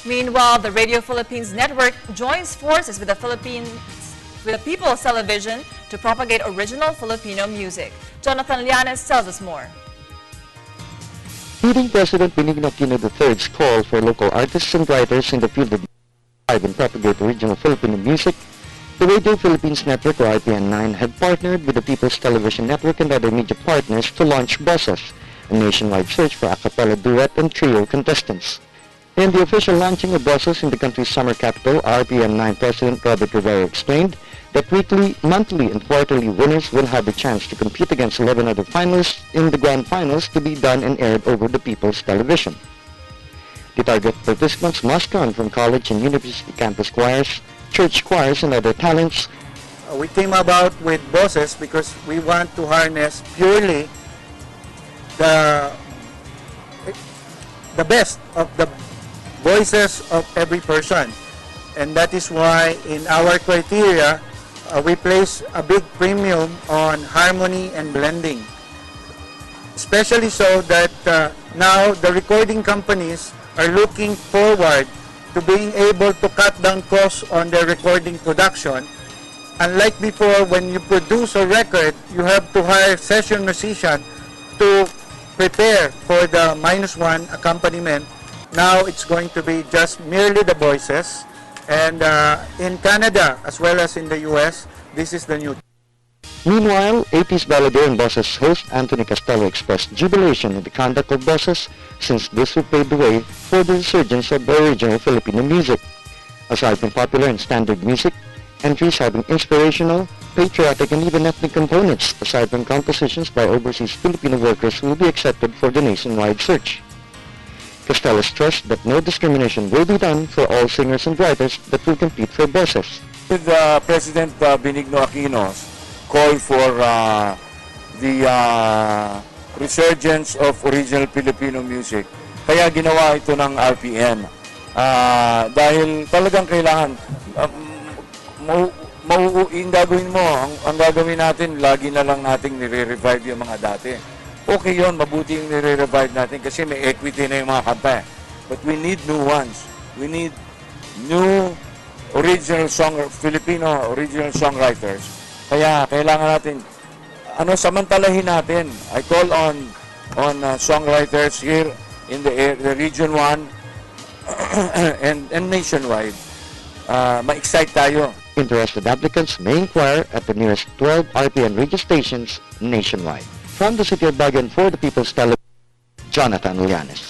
Meanwhile, the Radio Philippines network joins forces with the People's Television to propagate original Filipino music. Jonathan Llanes tells us more. Heeding President Benigno Aquino III's call for local artists and writers in the field of and propagate original Filipino music, the Radio Philippines Network, or RPN 9, had partnered with the People's Television Network and other media partners to launch Boses, a nationwide search for a cappella duet and trio contestants. In the official launching of Boses in the country's summer capital, RPN 9 President Robert Rivera explained that weekly, monthly, and quarterly winners will have the chance to compete against 11 other finalists in the grand finals to be done and aired over the People's Television. The target participants must come from college and university campus choirs, church choirs, and other talents. We came about with Boses because we want to harness purely the best of the voices of every person. And that is why in our criteria, we place a big premium on harmony and blending. Especially so that now the recording companies are looking forward to being able to cut down costs on their recording production. Unlike before, when you produce a record, you have to hire session musician to prepare for the -1 accompaniment. Now it's going to be just merely the voices. And in Canada, as well as in the US, this is the new. Meanwhile, 80s balladeer and Boses host Anthony Costello expressed jubilation in the conduct of Boses since this will pave the way for the resurgence of original Filipino music. Aside from popular and standard music, entries having inspirational, patriotic, and even ethnic components, aside from compositions by overseas Filipino workers, will be accepted for the nationwide search. Costello stressed that no discrimination will be done for all singers and writers that will compete for Boses. With President Benigno Aquino's call for the resurgence of original Filipino music, kaya ginawa ito ng RPN. Dahil talagang kailangan, yung gagawin mo, ang gagawin natin, lagi na lang nating nire-revive yung mga dati. Okay yun, mabuti yung nire-revive natin kasi may equity na yung mga kanta. But we need new ones. We need new Filipino original songwriters. Kaya kailangan natin, samantalahin natin. I call on songwriters here in the Region 1 and nationwide. Ma-excite tayo. Interested applicants may inquire at the nearest 12 RPN radio stations nationwide. From the city of Balitaan for the People's Television, Jonathan Llanes.